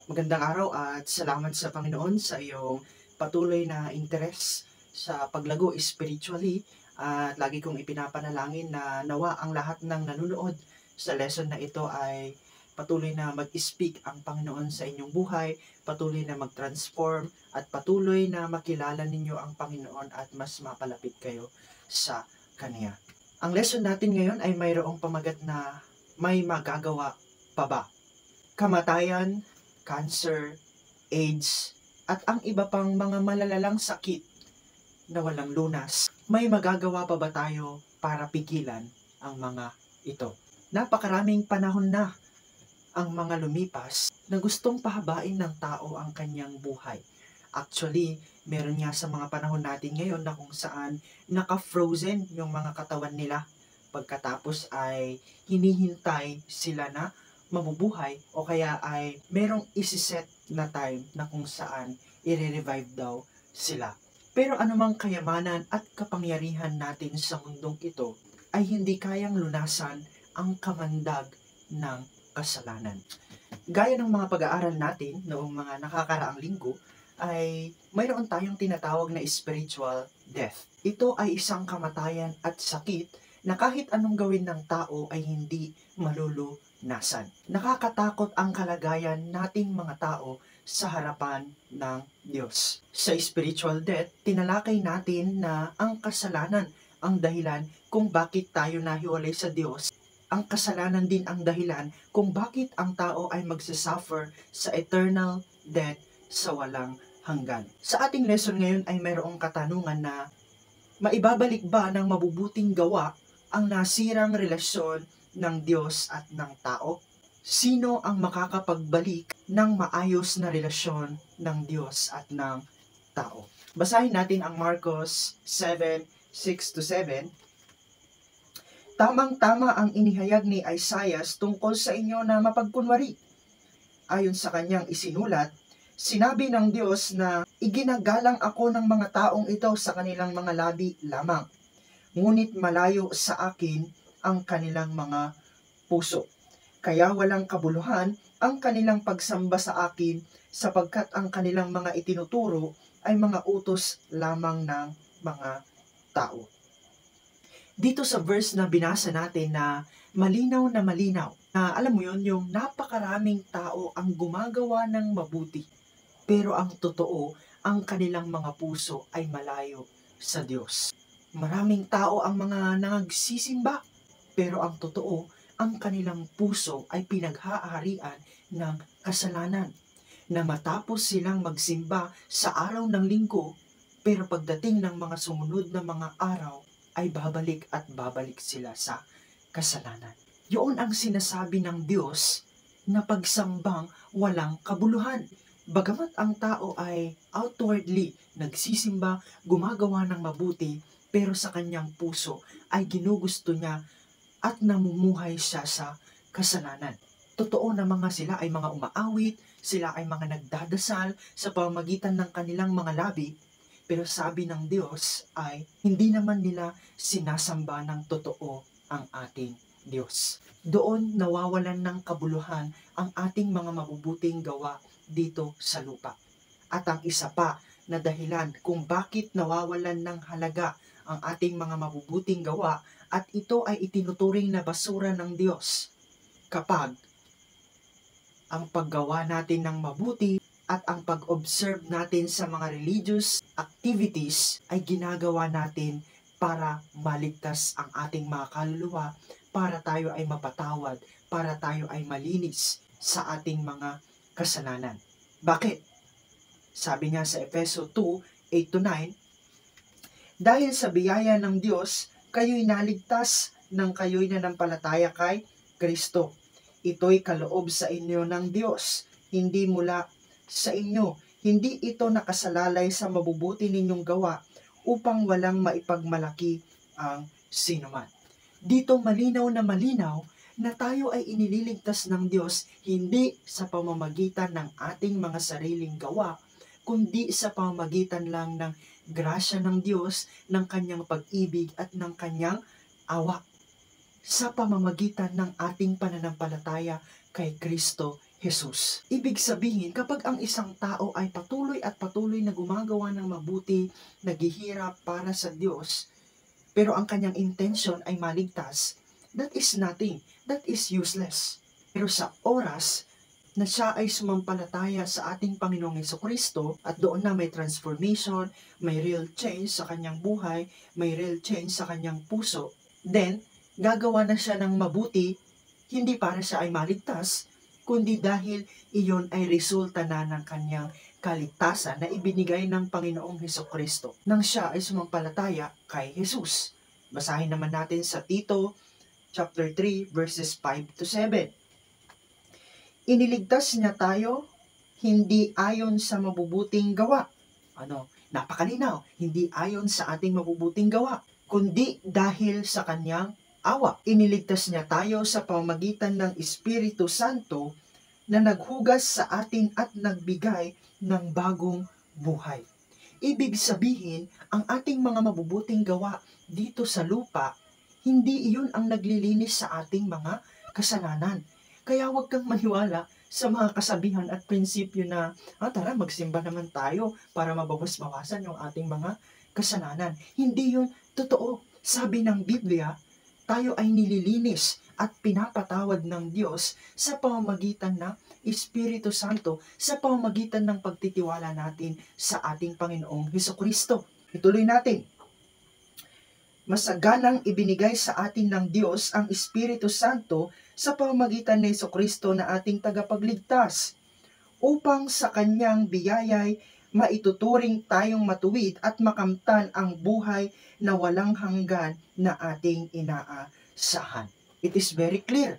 Magandang araw at salamat sa Panginoon sa iyong patuloy na interes sa paglago spiritually, at lagi kong ipinapanalangin na nawa ang lahat ng nanonood sa lesson na ito ay patuloy na mag-speak ang Panginoon sa inyong buhay, patuloy na mag-transform at patuloy na makilala ninyo ang Panginoon at mas mapalapit kayo sa Kanya. Ang lesson natin ngayon ay mayroong pamagat na may magagawa pa ba? Kamatayan, cancer, AIDS, at ang iba pang mga malalalang sakit na walang lunas. May magagawa pa ba tayo para pigilan ang mga ito? Napakaraming panahon na ang mga lumipas na gustong pahabain ng tao ang kanyang buhay. Actually, meron nga sa mga panahon natin ngayon na kung saan naka-frozen yung mga katawan nila. Pagkatapos ay hinihintay sila na mabubuhay o kaya ay merong isiset na time na kung saan i-revive daw sila. Pero anumang kayamanan at kapangyarihan natin sa mundong ito ay hindi kayang lunasan ang kamandag ng kasalanan. Gaya ng mga pag-aaral natin noong mga nakakaraang linggo, ay mayroon tayong tinatawag na spiritual death. Ito ay isang kamatayan at sakit na kahit anong gawin ng tao ay hindi malulunasan. Nakakatakot ang kalagayan nating mga tao sa harapan ng Diyos. Sa spiritual death, tinalakay natin na ang kasalanan ang dahilan kung bakit tayo nahiwalay sa Diyos. Ang kasalanan din ang dahilan kung bakit ang tao ay magsasuffer sa eternal death sa walang hanggan. Sa ating lesson ngayon ay mayroong katanungan na maibabalik ba ng mabubuting gawa ang nasirang relasyon ng Diyos at ng tao? Sino ang makakapagbalik ng maayos na relasyon ng Diyos at ng tao? Basahin natin ang Marcos 7:6-7. Tamang-tama ang inihayag ni Isaiah tungkol sa inyo na mapagkunwari. Ayon sa kanyang isinulat, sinabi ng Diyos na iginagalang ako ng mga taong ito sa kanilang mga labi lamang, ngunit malayo sa akin ang kanilang mga puso. Kaya walang kabuluhan ang kanilang pagsamba sa akin, sapagkat ang kanilang mga itinuturo ay mga utos lamang ng mga tao. Dito sa verse na binasa natin na malinaw, na alam mo yun, yung napakaraming tao ang gumagawa ng mabuti, pero ang totoo, ang kanilang mga puso ay malayo sa Diyos. Maraming tao ang mga nagsisimba, pero ang totoo, ang kanilang puso ay pinaghaharian ng kasalanan, na matapos silang magsimba sa araw ng linggo, pero pagdating ng mga sumunod na mga araw, ay babalik at babalik sila sa kasalanan. Yun ang sinasabi ng Diyos na pagsambang walang kabuluhan. Bagamat ang tao ay outwardly nagsisimba, gumagawa ng mabuti, pero sa kanyang puso ay ginugusto niya at namumuhay siya sa kasalanan. Totoo na mga sila ay mga umaawit, sila ay mga nagdadasal sa pamamagitan ng kanilang mga labi, pero sabi ng Diyos ay hindi naman nila sinasamba ng totoo ang ating Diyos. Doon nawawalan ng kabuluhan ang ating mga mabubuting gawa dito sa lupa. At ang isa pa na dahilan kung bakit nawawalan ng halaga ang ating mga mabubuting gawa at ito ay itinuturing na basura ng Diyos kapag ang paggawa natin ng mabuti at ang pag-observe natin sa mga religious activities ay ginagawa natin para maligtas ang ating mga kaluluwa, para tayo ay mapatawad, para tayo ay malinis sa ating mga kasalanan. Bakit? Sabi nga sa Efeso 2:8-9, dahil sa biyaya ng Diyos, kayo'y naligtas nang kayo'y nanampalataya kay Kristo. Ito'y kaloob sa inyo ng Diyos, hindi mula sa inyo, hindi ito nakasalalay sa mabubuti ninyong gawa upang walang maipagmalaki ang sinuman. Dito malinaw na tayo ay inililigtas ng Diyos hindi sa pamamagitan ng ating mga sariling gawa, kundi sa pamamagitan lang ng grasya ng Diyos, ng kanyang pag-ibig at ng kanyang awa. Sa pamamagitan ng ating pananampalataya kay Kristo Jesus. Ibig sabihin, kapag ang isang tao ay patuloy at patuloy na gumagawa ng mabuti, naghihirap para sa Diyos, pero ang kanyang intention ay maligtas, that is nothing. That is useless. Pero sa oras na siya ay sumampalataya sa ating Panginoong Hesukristo at doon na may transformation, may real change sa kanyang buhay, may real change sa kanyang puso, then gagawa na siya ng mabuti, hindi para siya ay maligtas, kundi dahil iyon ay resulta na ng kanyang kaligtasan na ibinigay ng Panginoong Hesukristo nang siya ay sumampalataya kay Jesus. Basahin naman natin sa Tito chapter 3 verses 5 to 7. Iniligtas niya tayo hindi ayon sa mabubuting gawa. Napakalinaw, hindi ayon sa ating mabubuting gawa, kundi dahil sa kanyang awa. Iniligtas niya tayo sa pamamagitan ng Espiritu Santo na naghugas sa atin at nagbigay ng bagong buhay. Ibig sabihin, ang ating mga mabubuting gawa dito sa lupa, hindi iyon ang naglilinis sa ating mga kasalanan. Kaya huwag kang maniwala sa mga kasabihan at prinsipyo na, tara magsimba naman tayo para mabawas-bawasan yung ating mga kasalanan. Hindi yun totoo. Sabi ng Biblia, tayo ay nililinis at pinapatawad ng Diyos sa pamamagitan ng Espiritu Santo, sa pamamagitan ng pagtitiwala natin sa ating Panginoong Hesukristo. Ituloy natin. Masaganang ibinigay sa atin ng Diyos ang Espiritu Santo sa pamamagitan ni Hesukristo na ating tagapagligtas, upang sa kanyang biyayay maituturing tayong matuwid at makamtan ang buhay na walang hanggan na ating inaasahan. It is very clear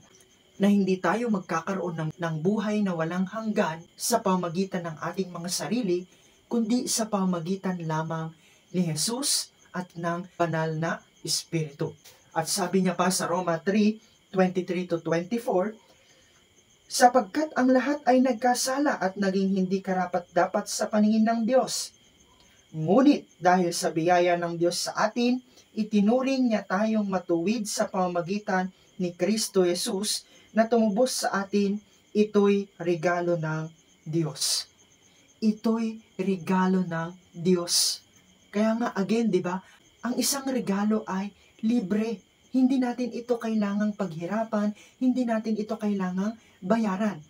na hindi tayo magkakaroon ng buhay na walang hanggan sa pamamagitan ng ating mga sarili, kundi sa pamamagitan lamang ni Jesus at ng banal na Espiritu. At sabi niya pa sa Roma 3:23 to 24, sapagkat ang lahat ay nagkasala at naging hindi karapat-dapat sa paningin ng Diyos. Ngunit dahil sa biyaya ng Diyos sa atin, itinuring niya tayong matuwid sa pamamagitan ni Kristo Jesus na tumubos sa atin. Ito'y regalo ng Diyos. Ito'y regalo ng Diyos. Kaya nga again, di ba, ang isang regalo ay libre. Hindi natin ito kailangang paghirapan, hindi natin ito kailangang bayaran.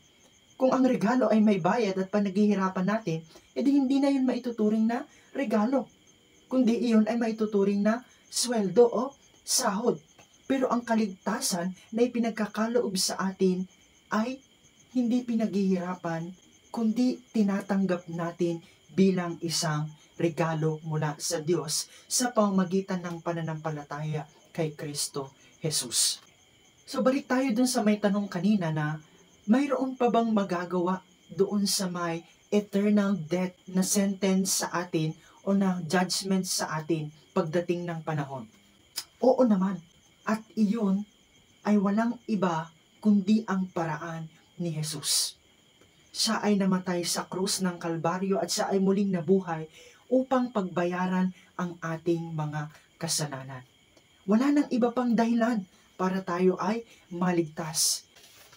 Kung ang regalo ay may bayad at panaghihirapan natin, edi hindi na yun maituturing na regalo, kundi iyon ay maituturing na sweldo o sahod. Pero ang kaligtasan na ipinagkakaloob sa atin ay hindi pinaghihirapan, kundi tinatanggap natin bilang isang regalo mula sa Diyos sa pamamagitan ng pananampalataya kay Kristo Jesus. So balik tayo dun sa may tanong kanina na mayroon pa bang magagawa doon sa may eternal death na sentence sa atin o na judgment sa atin pagdating ng panahon? Oo naman. At iyon ay walang iba kundi ang paraan ni Jesus. Siya ay namatay sa krus ng Kalbaryo at siya ay muling nabuhay upang pagbayaran ang ating mga kasalanan. Wala nang iba pang dahilan para tayo ay maligtas.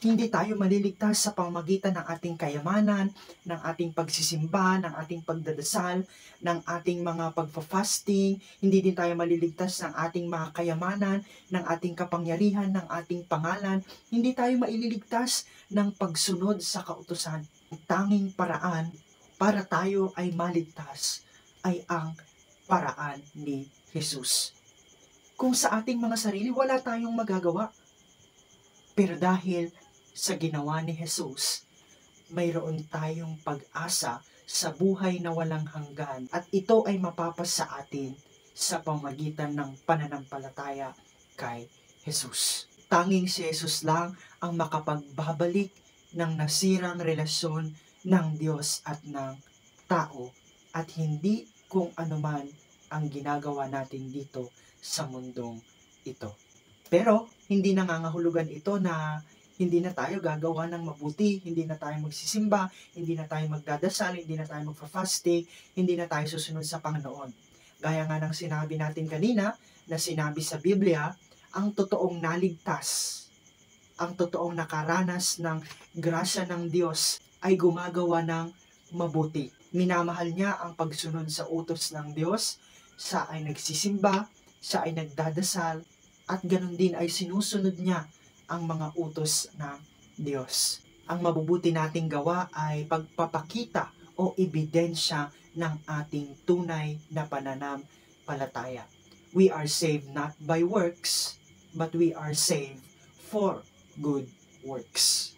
Hindi tayo maliligtas sa pamamagitan ng ating kayamanan, ng ating pagsisimba, ng ating pagdadasal, ng ating mga pagfa-fasting. Hindi din tayo maliligtas ng ating mga kayamanan, ng ating kapangyarihan, ng ating pangalan. Hindi tayo maililigtas ng pagsunod sa kautusan. Ang tanging paraan para tayo ay maligtas ay ang paraan ni Jesus. Kung sa ating mga sarili, wala tayong magagawa. Pero dahil sa ginawa ni Jesus, mayroon tayong pag-asa sa buhay na walang hanggan at ito ay mapapasa atin sa pamamagitan ng pananampalataya kay Jesus. Tanging si Jesus lang ang makapagbabalik ng nasirang relasyon ng Diyos at ng tao at hindi kung anuman ang ginagawa natin dito sa mundong ito. Pero hindi nangangahulugan ito na hindi na tayo gagawa ng mabuti, hindi na tayo magsisimba, hindi na tayo magdadasal, hindi na tayo magfa-fasting, hindi na tayo susunod sa Panginoon. Gaya nga ng sinabi natin kanina, na sinabi sa Biblia, ang totoong naligtas ang totoong nakaranas ng grasya ng Diyos ay gumagawa ng mabuti. Minamahal niya ang pagsunod sa utos ng Diyos, siya ay nagsisimba, siya ay nagdadasal, at ganun din ay sinusunod niya ang mga utos ng Diyos. Ang mabubuti nating gawa ay pagpapakita o ebidensya ng ating tunay na pananampalataya. We are saved not by works, but we are saved for good works.